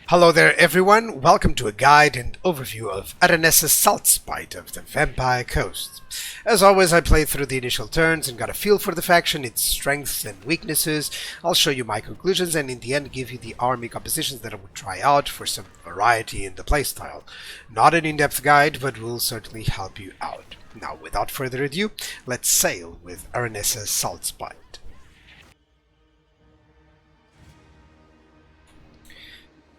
Hello there everyone, welcome to a guide and overview of Aranessa Saltspite of the Vampire Coast. As always, I played through the initial turns and got a feel for the faction, its strengths and weaknesses. I'll show you my conclusions and in the end give you the army compositions that I would try out for some variety in the playstyle. Not an in-depth guide, but will certainly help you out. Now, without further ado, let's sail with Aranessa Saltspite.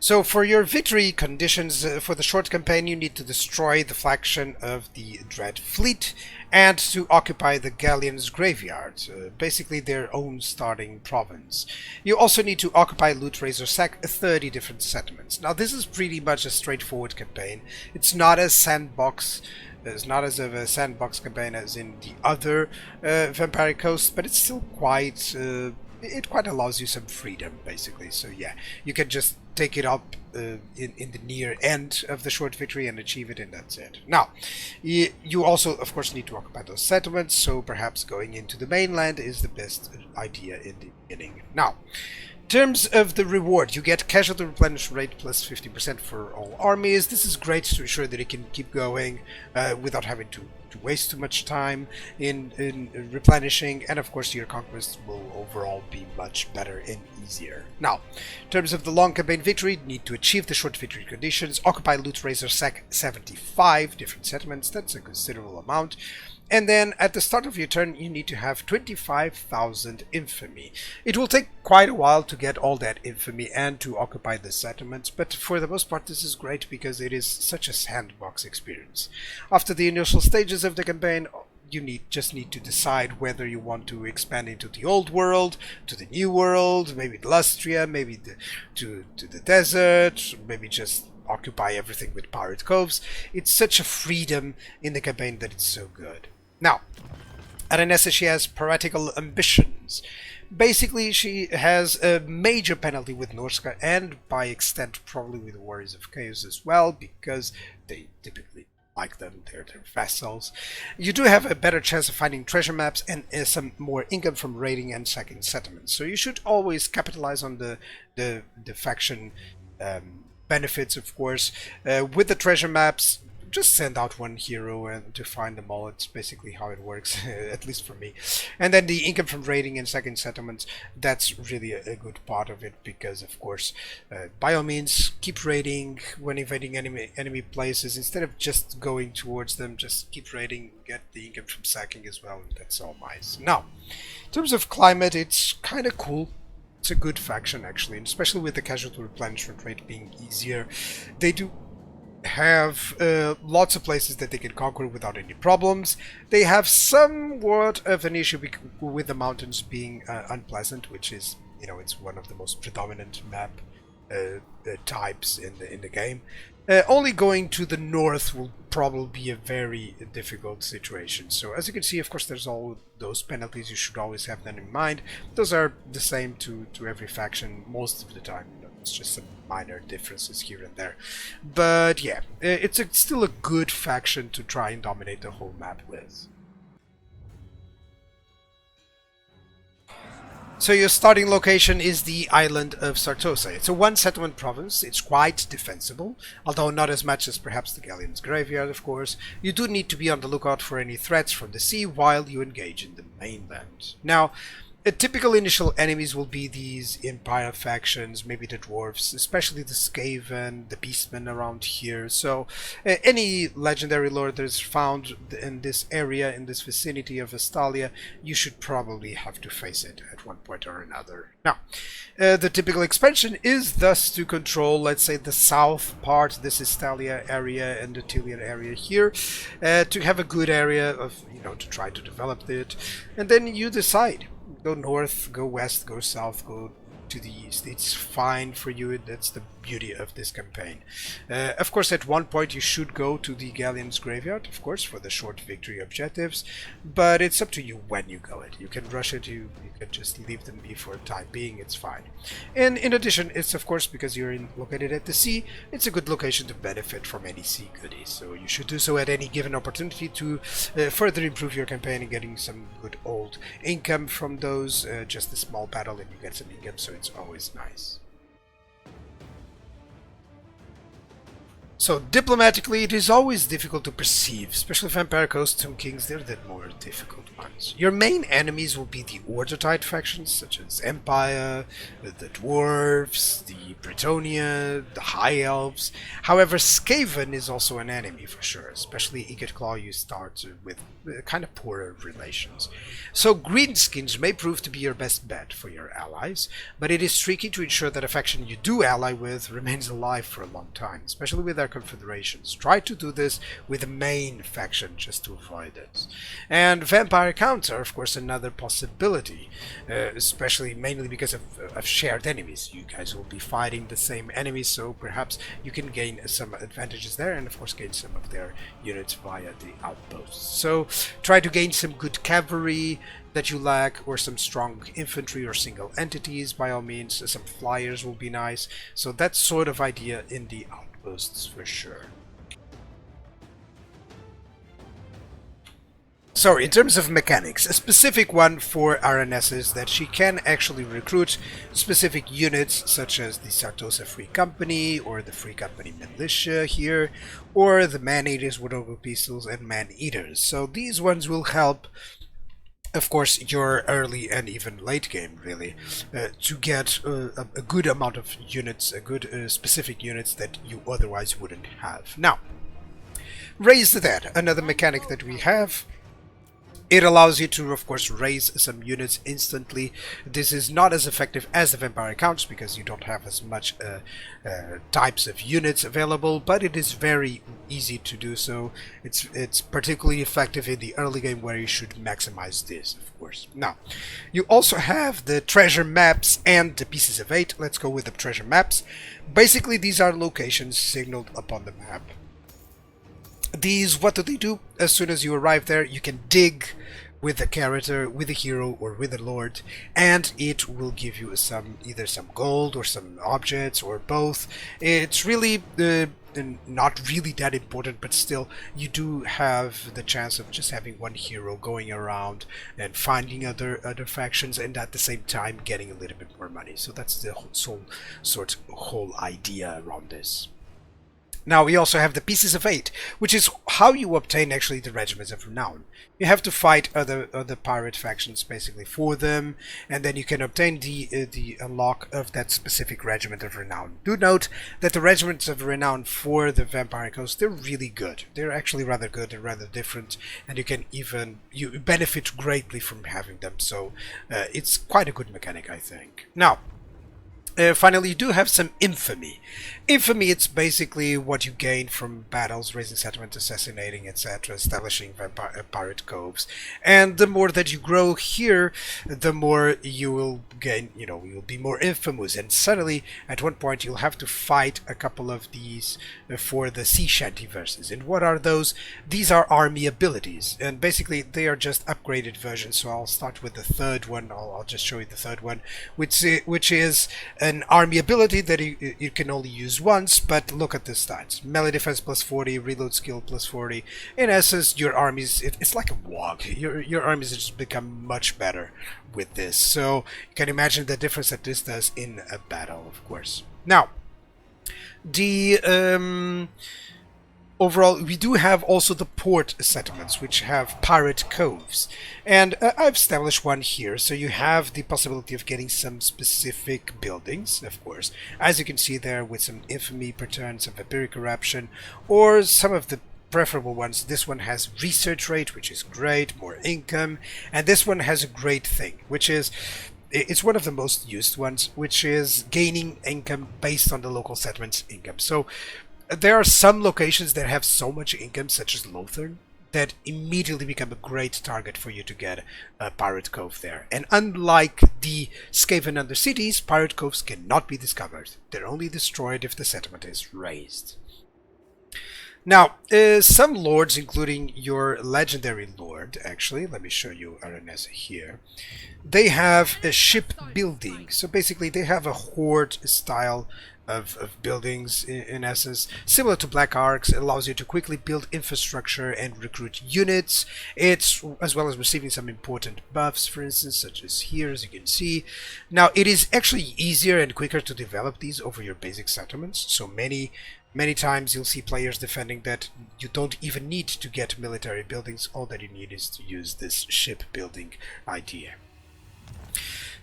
So for your victory conditions for the short campaign, you need to destroy the faction of the Dread Fleet and to occupy the Galleon's Graveyard, basically their own starting province. You also need to occupy Loot Razor Sack 30 different settlements. Now this is pretty much a straightforward campaign. It's not as sandbox. It's not as of a sandbox campaign as in the other Vampire Coast, but it's still quite... it quite allows you some freedom, basically. So yeah, you can just take it up in the near end of the short victory and achieve it, and that's it. Now, you also, of course, need to occupy those settlements, so perhaps going into the mainland is the best idea in the beginning. Now, in terms of the reward, you get casualty replenishment rate plus 50% for all armies. This is great to ensure that it can keep going without having to waste too much time in replenishing, and of course your conquests will overall be much better and easier. Now, in terms of the long campaign victory, you need to achieve the short victory conditions, occupy Loot Razor Sack 75 different settlements, that's a considerable amount. And then at the start of your turn you need to have 25,000 infamy. It will take quite a while to get all that infamy and to occupy the settlements, but for the most part this is great because it is such a sandbox experience. After the initial stages of the campaign, you just need to decide whether you want to expand into the old world, to the new world, maybe Lustria, maybe to the desert, maybe just occupy everything with pirate coves. It's such a freedom in the campaign that it's so good. Now, Aranessa, she has piratical ambitions. Basically, she has a major penalty with Norska and by extent probably with Warriors of Chaos as well, because they typically like them, they're their vassals. You do have a better chance of finding treasure maps and some more income from raiding and sacking settlements. So you should always capitalize on the faction benefits, of course. With the treasure maps, just send out one hero and to find them all. It's basically how it works, at least for me. And then the income from raiding and sacking settlements, that's really a good part of it, because of course, by all means, keep raiding when invading enemy places. Instead of just going towards them, just keep raiding, get the income from sacking as well, and that's all nice. Now, in terms of climate, it's kind of cool. It's a good faction actually, and especially with the casualty replenishment rate being easier. They do have lots of places that they can conquer without any problems. They have somewhat of an issue with the mountains being unpleasant, which is, you know, it's one of the most predominant map types in the game. Only going to the north will probably be a very difficult situation. So as you can see, of course, there's all those penalties. You should always have them in mind. Those are the same to every faction most of the time. It's just some minor differences here and there. But yeah, it's still a good faction to try and dominate the whole map with. So your starting location is the island of Sartosa. It's a one-settlement province. It's quite defensible, although not as much as perhaps the Galleon's Graveyard, of course. You do need to be on the lookout for any threats from the sea while you engage in the mainland. Now, typical initial enemies will be these Empire factions, maybe the Dwarves, especially the Skaven, the Beastmen around here. So any Legendary Lord that is found in this area, in this vicinity of Estalia, you should probably have to face it at one point or another. Now, the typical expansion is thus to control, let's say, the south part, this Estalia area and the Tilian area here, to have a good area of, you know, to try to develop it, and then you decide. Go north, go west, go south, go to the east. It's fine for you. That's the beauty of this campaign. Of course, at one point you should go to the Galleon's Graveyard, of course, for the short victory objectives, but it's up to you when you go it. You can rush it, you can just leave them be for the time being, it's fine. And in addition, it's of course, because you're located at the sea, it's a good location to benefit from any sea goodies, so you should do so at any given opportunity to further improve your campaign and getting some good old income from those. Just a small battle and you get some income, so it's always nice. So, diplomatically, it is always difficult to perceive, especially Vampire Coast Tomb Kings, they're the more difficult ones. Your main enemies will be the Order-type factions, such as Empire, the Dwarves, the Bretonia, the High Elves. However, Skaven is also an enemy for sure, especially Icket Claw, you start with kind of poorer relations. So, Greenskins may prove to be your best bet for your allies, but it is tricky to ensure that a faction you do ally with remains alive for a long time, especially with their confederations. Try to do this with the main faction just to avoid it. And vampire counts are of course another possibility, especially mainly because of shared enemies. You guys will be fighting the same enemies, so perhaps you can gain some advantages there, and of course gain some of their units via the outposts. So try to gain some good cavalry that you lack, or some strong infantry or single entities by all means. Some flyers will be nice. So that sort of idea in the outposts for sure. So in terms of mechanics, a specific one for Aranessa is that she can actually recruit specific units such as the Sartosa Free Company or the Free Company Militia here, or the Man-Eaters, Woodogre Pistols and Man-Eaters. So these ones will help, of course, your early and even late game, really, to get a good amount of units, a good specific units that you otherwise wouldn't have. Now, Raise the Dead, another mechanic that we have. It allows you to, of course, raise some units instantly. This is not as effective as the vampire counts because you don't have as much types of units available, but it is very easy to do so. It's particularly effective in the early game where you should maximize this, of course. Now, you also have the treasure maps and the pieces of 8. Let's go with the treasure maps. Basically, these are locations signaled upon the map. These, what do they do? As soon as you arrive there, you can dig with the character, with the hero, or with the lord, and it will give you either some gold or some objects or both. It's really not really that important, but still you do have the chance of just having one hero going around and finding other factions, and at the same time getting a little bit more money. So that's the whole idea around this. Now we also have the Pieces of 8, which is how you obtain actually the Regiments of Renown. You have to fight other pirate factions basically for them, and then you can obtain the unlock of that specific Regiment of Renown. Do note that the Regiments of Renown for the Vampire Coast, they're really good. They're actually rather good and rather different, and you benefit greatly from having them. So it's quite a good mechanic, I think. Now, finally, you do have some infamy. Infamy, it's basically what you gain from battles, raising settlement, assassinating, etc., establishing pirate coves. And the more that you grow here, the more you will gain, you'll be more infamous. And suddenly, at one point, you'll have to fight a couple of these for the sea shanty verses. And what are those? These are army abilities. And basically, they are just upgraded versions. So I'll start with the third one. I'll just show you the third one, which is an army ability that you can only use once, but look at the stats. Melee defense plus 40, reload skill plus 40. In essence, your armies, it's like a WOG. Your armies just become much better with this. So you can imagine the difference that this does in a battle, of course. Now, the overall, we do have also the port settlements, which have pirate coves. And I've established one here, so you have the possibility of getting some specific buildings, of course. As you can see there, with some infamy per turn, some vampiric corruption, or some of the preferable ones. This one has research rate, which is great, more income, and this one has a great thing, which is it's one of the most used ones, which is gaining income based on the local settlement's income. So there are some locations that have so much income, such as Lothern, that immediately become a great target for you to get a pirate cove there. And unlike the Skaven Undercities, pirate coves cannot be discovered. They're only destroyed if the settlement is raised. Now, some lords, including your Legendary Lord, actually, let me show you Aranessa here, they have a ship building. So basically they have a horde style of buildings, in essence, similar to Black Arcs. It allows you to quickly build infrastructure and recruit units. It's as well as receiving some important buffs, for instance, such as here, as you can see. Now, it is actually easier and quicker to develop these over your basic settlements, so many Many times you'll see players defending that you don't even need to get military buildings, all that you need is to use this ship building idea.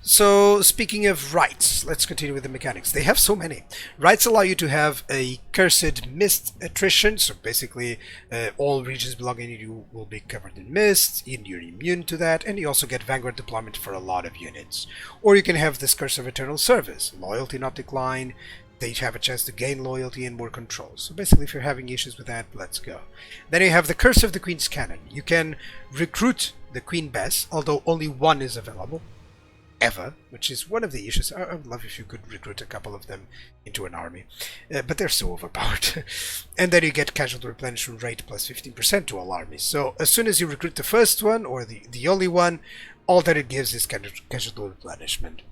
So, speaking of rights, let's continue with the mechanics. They have so many. Rights allow you to have a cursed mist attrition, so basically all regions belonging to you will be covered in mist, and you're immune to that, and you also get Vanguard deployment for a lot of units. Or you can have this Curse of Eternal Service, loyalty not decline, they have a chance to gain loyalty and more control. So basically, if you're having issues with that, let's go. Then you have the Curse of the Queen's Cannon. You can recruit the Queen Bess, although only one is available. Ever, which is one of the issues. I would love if you could recruit a couple of them into an army, but they're so overpowered. And then you get casualty replenishment rate plus 15% to all armies. So as soon as you recruit the first one, or the only one, all that it gives is casualty replenishment.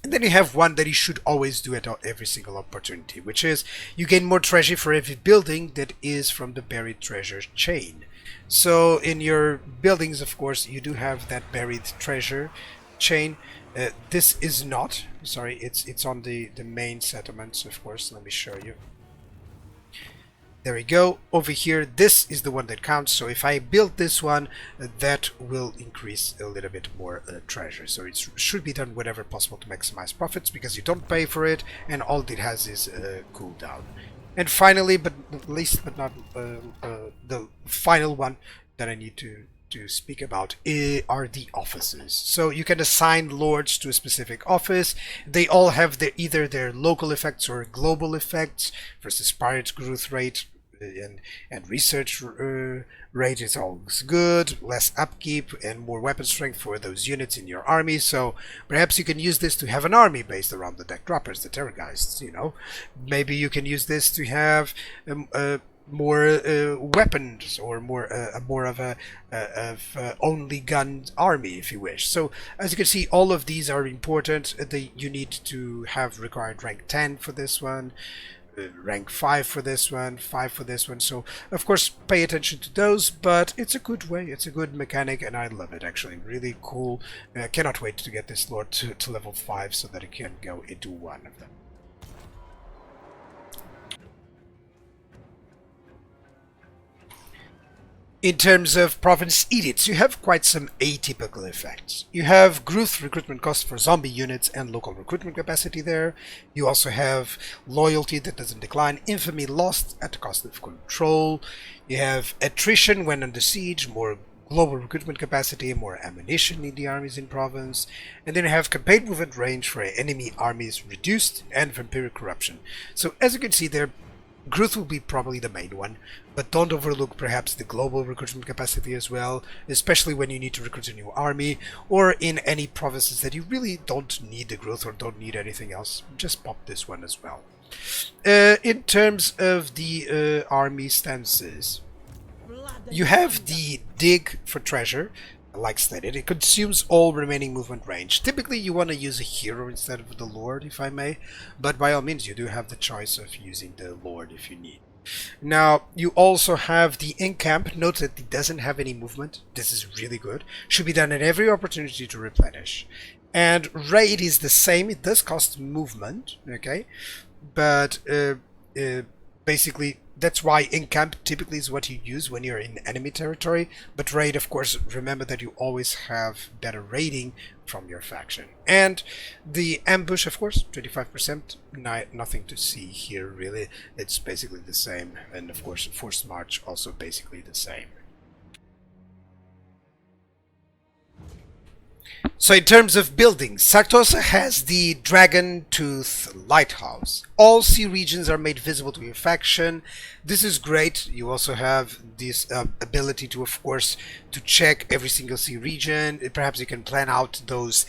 And then you have one that you should always do at every single opportunity, which is you gain more treasure for every building that is from the buried treasure chain. So in your buildings, of course, you do have that buried treasure chain. This is not, sorry, it's on the main settlements, of course. Let me show you. There we go. Over here, this is the one that counts. So if I build this one, that will increase a little bit more treasure. So it should be done whenever possible to maximize profits, because you don't pay for it, and all it has is cooldown. And finally, but least but not the final one that I need to speak about are the offices. So you can assign lords to a specific office. They all have either their local effects or global effects. Versus pirate growth rate and research rate is always good. Less upkeep and more weapon strength for those units in your army. So perhaps you can use this to have an army based around the deck droppers, the terrorgeists, you know. Maybe you can use this to have more weapons, or more of a only gun army, if you wish. So as you can see, all of these are important. You need to have required rank 10 for this one, rank 5 for this one, 5 for this one. So of course pay attention to those, but it's a good way, it's a good mechanic, and I love it actually. Really cool. Cannot wait to get this lord to level 5 so that it can go into one of them. In terms of province edicts, you have quite some atypical effects. You have growth recruitment cost for zombie units and local recruitment capacity there. You also have loyalty that doesn't decline, infamy lost at the cost of control. You have attrition when under siege, more global recruitment capacity, more ammunition in the armies in province. And then you have campaign movement range for enemy armies reduced, and vampiric corruption. So as you can see there, growth will be probably the main one, but don't overlook perhaps the global recruitment capacity as well, especially when you need to recruit a new army, or in any provinces that you really don't need the growth or don't need anything else. Just pop this one as well. In terms of the army stances, you have the dig for treasure. Like stated, it consumes all remaining movement range. Typically you want to use a hero instead of the lord, if I may, but by all means you do have the choice of using the lord if you need. Now you also have the encamp. Note that it doesn't have any movement. This is really good. Should be done at every opportunity to replenish. And raid is the same. It does cost movement, okay, but basically that's why encamp typically is what you use when you're in enemy territory. But raid, of course, remember that you always have better raiding from your faction. And the ambush, of course, 25%. Nothing to see here really. It's basically the same. And of course, forced march also basically the same. So in terms of buildings, Sartosa has the Dragon Tooth Lighthouse. All sea regions are made visible to your faction. This is great. You also have this ability to, of course, to check every single sea region. Perhaps you can plan out those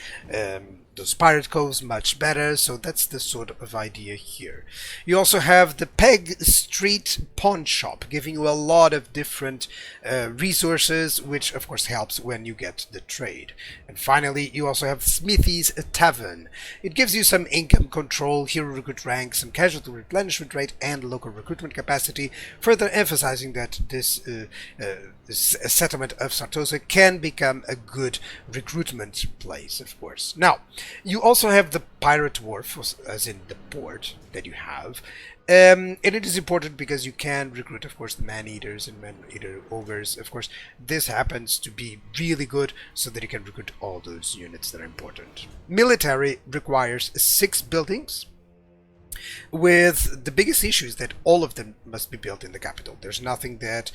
pirate coves much better. So that's the sort of idea here. You also have the Peg Street Pawn Shop, giving you a lot of different resources, which of course helps when you get the trade. And finally, you also have Smithy's Tavern. It gives you some income control, hero recruit rank, some casualty replenishment rate, and local recruitment capacity, further emphasizing that this settlement of Sartosa can become a good recruitment place, of course. Now, You also have the Pirate Wharf, as in the port that you have. And it is important because you can recruit, of course, the man-eaters and man-eater ogres. Of course, this happens to be really good so that you can recruit all those units that are important. Military requires 6 buildings, with the biggest issue is that all of them must be built in the capital. There's nothing that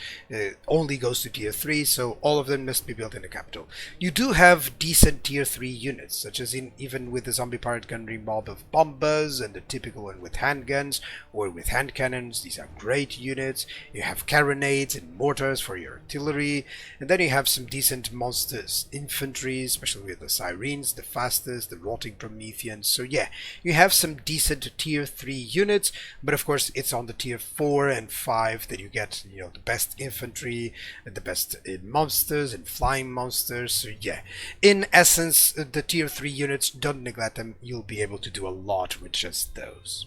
only goes to tier 3, so all of them must be built in the capital. You do have decent tier 3 units, such as even with the zombie pirate gunnery mob of bombers and the typical one with handguns or with hand cannons. These are great units. You have carronades and mortars for your artillery, and then you have some decent monsters infantry, especially with the sirens, the fastest, the rotting prometheans. So yeah, you have some decent tier 3 units, but of course it's on the tier 4 and 5 that you get, you know, the best infantry and the best monsters and flying monsters. So yeah, in essence, the tier 3 units, don't neglect them. You'll be able to do a lot with just those.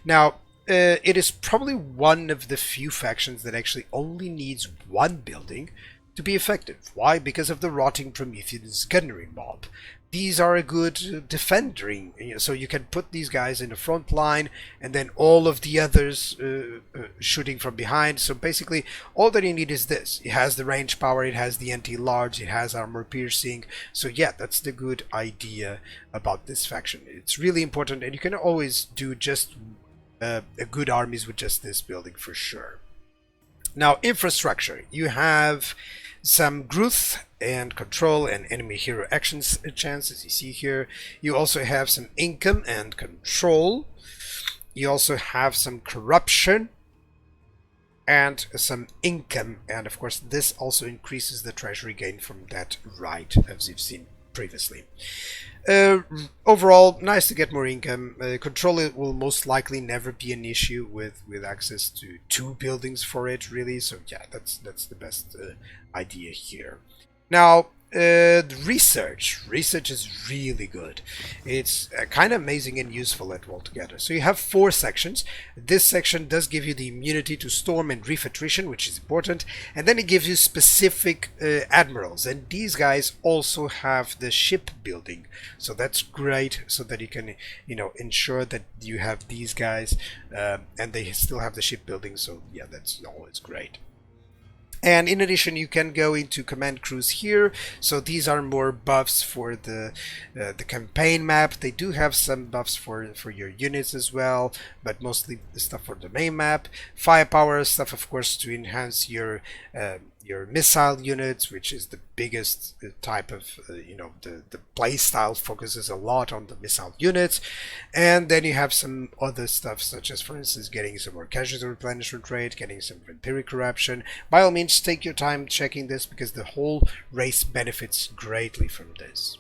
Now, it is probably one of the few factions that actually only needs 1 building to be effective. Why? Because of the rotting prometheans gunnery mob. These are a good defending, so you can put these guys in the front line and then all of the others shooting from behind. So basically all that you need is this. It has the range power, it has the anti-large, it has armor piercing. So yeah, that's the good idea about this faction. It's really important, and you can always do just a good armies with just this building for sure. Now, infrastructure. You have some growth and control and enemy hero actions chance, as you see here. You also have some income and control. You also have some corruption and some income, and of course this also increases the treasury gain from that right, as you've seen previously. Overall, nice to get more income. Control will most likely never be an issue with access to 2 buildings for it, really. So yeah, that's the best idea here. Now, research is really good. It's kind of amazing and useful altogether. So you have 4 sections. This section does give you the immunity to storm and reef attrition, which is important, and then it gives you specific admirals, and these guys also have the ship building, so that's great, so that you can, you know, ensure that you have these guys and they still have the ship building. So yeah, that's always great. And in addition, you can go into command crews here. So these are more buffs for the campaign map. They do have some buffs for your units as well, but mostly stuff for the main map. Firepower stuff, of course, to enhance your missile units, which is the biggest type of, you know, the play style focuses a lot on the missile units. And then you have some other stuff, such as, for instance, getting some more casualty replenishment rate, getting some vampiric corruption. By all means, take your time checking this, because the whole race benefits greatly from this.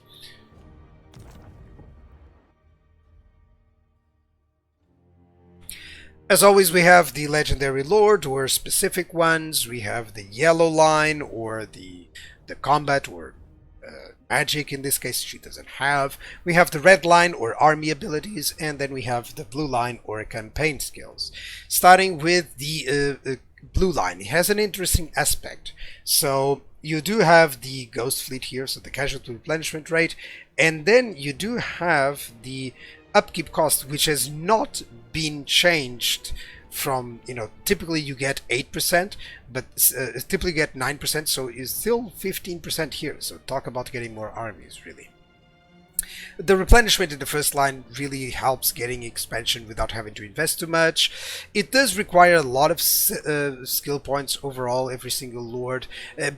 As always, we have the Legendary Lord, or specific ones. We have the yellow line, or the combat, or magic. In this case, she doesn't have. We have the red line, or army abilities, and then we have the blue line, or campaign skills. Starting with the blue line, it has an interesting aspect. So you do have the ghost fleet here, so the casualty replenishment rate, and then you do have the upkeep cost, which has not been changed from, you know, typically you get 8%, but typically get 9%, so it's still 15% here. So talk about getting more armies, really. The replenishment in the first line really helps getting expansion without having to invest too much. It does require a lot of skill points overall, every single lord,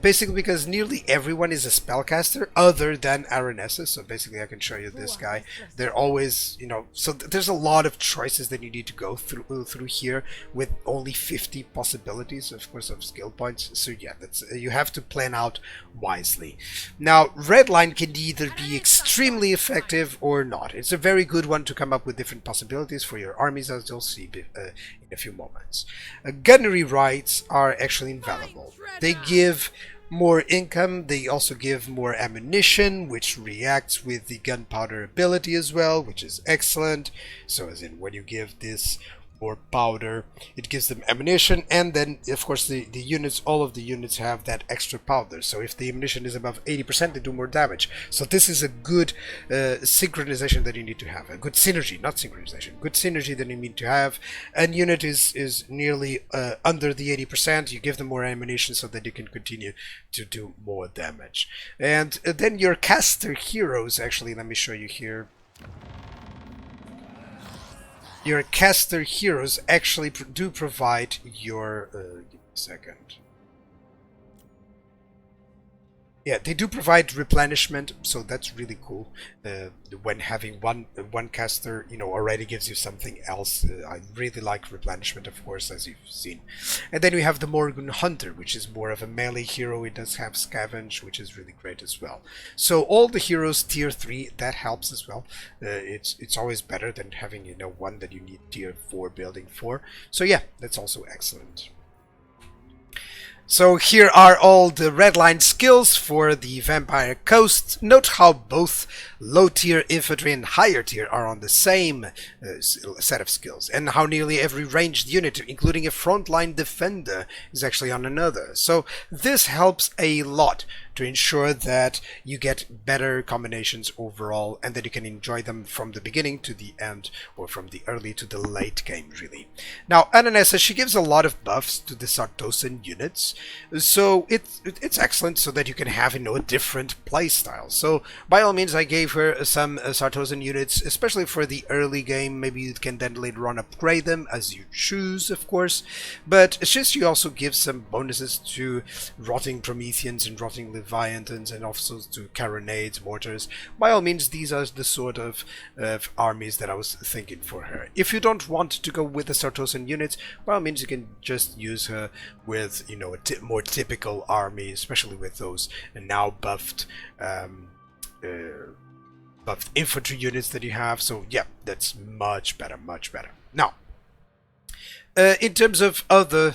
basically because nearly everyone is a spellcaster other than Aranessa. So basically I can show you this guy. They're always, you know, so there's a lot of choices that you need to go through here with only 50 possibilities, of course, of skill points. So yeah, that's you have to plan out wisely. Now, red line can either be extremely effective or not. It's a very good one to come up with different possibilities for your armies, as you'll see in a few moments. Gunnery rights are actually invaluable. They give more income, they also give more ammunition, which reacts with the gunpowder ability as well, which is excellent. So as in, when you give this more powder, it gives them ammunition, and then of course the units, all of the units have that extra powder, so if the ammunition is above 80% they do more damage. So this is a good synchronization that you need to have, a good synergy, not synchronization, good synergy that you need to have. A unit is nearly under the 80%, you give them more ammunition so that you can continue to do more damage. And then your caster heroes, actually let me show you here. Your caster heroes actually do provide your... give me a second. Yeah, they do provide replenishment, so that's really cool. When having one caster, you know, already gives you something else. I really like replenishment, of course, as you've seen. And then we have the Morgan Hunter, which is more of a melee hero. It does have scavenge, which is really great as well. So all the heroes tier 3, that helps as well. It's always better than having, you know, one that you need tier 4 building for. So yeah, that's also excellent. So here are all the redline skills for the Vampire Coast. Note how both low tier infantry and higher tier are on the same set of skills, and how nearly every ranged unit, including a frontline defender, is actually on another. So this helps a lot to ensure that you get better combinations overall, and that you can enjoy them from the beginning to the end, or from the early to the late game, really. Now, Aranessa, she gives a lot of buffs to the Sartosan units, so it's excellent so that you can have, you know, a different playstyle. So by all means, I gave her some Sartosan units, especially for the early game. Maybe you can then later on upgrade them as you choose, of course, but she also gives some bonuses to Rotting Prometheans and Rotting Leviathans, and also to Carronades, Mortars. By all means, these are the sort of armies that I was thinking for her. If you don't want to go with the Sartosan units, by all means you can just use her with, you know, a more typical army, especially with those now buffed buffed infantry units that you have. So yeah, that's much better, much better. Now, in terms of other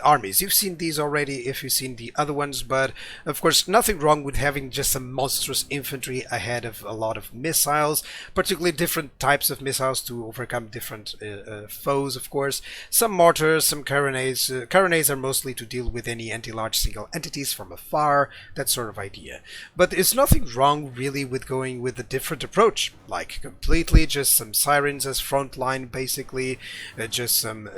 armies, you've seen these already if you've seen the other ones, but of course nothing wrong with having just some monstrous infantry ahead of a lot of missiles, particularly different types of missiles to overcome different foes, of course. Some mortars, some carronades. Carronades are mostly to deal with any anti-large single entities from afar, that sort of idea. But there's nothing wrong really with going with a different approach, like completely just some sirens as frontline, basically, just some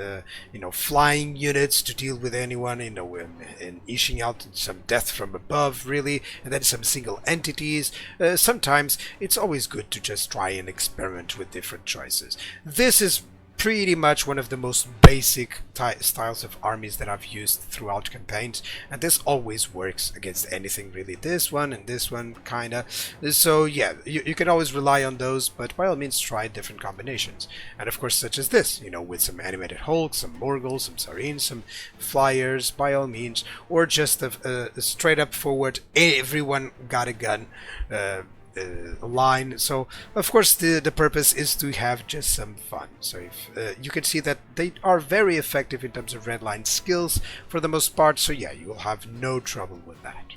you know, flying units to deal with anyone, you know, and ishing out some death from above, really, and then some single entities. Sometimes it's always good to just try and experiment with different choices. This is pretty much one of the most basic styles of armies that I've used throughout campaigns, and this always works against anything, really. This one and this one, kinda. So yeah, you can always rely on those, but by all means try different combinations. And of course, such as this, you know, with some animated hulks, some Morgals, some Sarines, some flyers, by all means, or just a straight up forward, everyone got a gun line. So of course the purpose is to have just some fun. So if you can see that they are very effective in terms of redline skills for the most part, so yeah, you will have no trouble with that.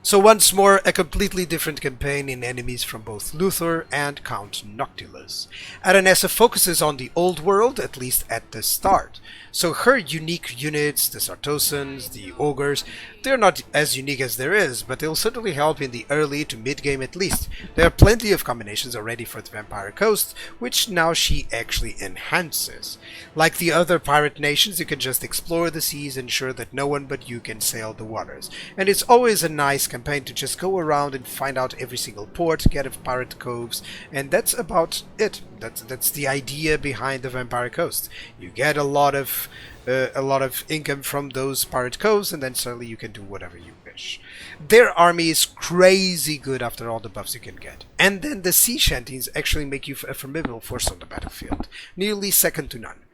So once more, a completely different campaign in enemies from both Luthor and Count Noctilus. Aranessa focuses on the old world, at least at the start. So her unique units, the Sartosans, the Ogres, they're not as unique as there is, but they'll certainly help in the early to mid-game at least. There are plenty of combinations already for the Vampire Coast, which now she actually enhances. Like the other pirate nations, you can just explore the seas, ensure that no one but you can sail the waters. And it's always a nice campaign to just go around and find out every single port, get of pirate coves, and that's about it. That's the idea behind the Vampire Coast. You get a lot of income from those pirate coves, and then suddenly you can do whatever you wish. Their army is crazy good after all the buffs you can get. And then the sea shanties actually make you a formidable force on the battlefield, nearly second to none.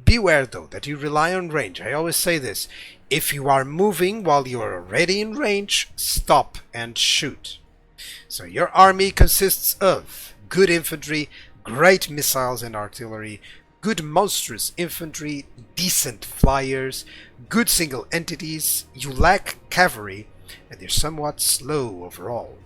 Beware though that you rely on range. I always say this: if you are moving while you are already in range, stop and shoot. So your army consists of good infantry, great missiles and artillery, good monstrous infantry, decent flyers, good single entities. You lack cavalry, and they're somewhat slow overall.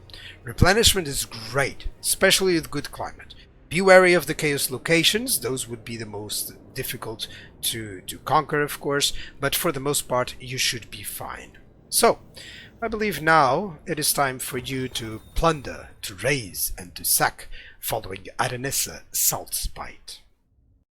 Replenishment is great, especially with good climate. Be wary of the chaos locations, those would be the most difficult to conquer, of course, but for the most part you should be fine. So, I believe now it is time for you to plunder, to raise, and to sack, following Aranessa Saltspite.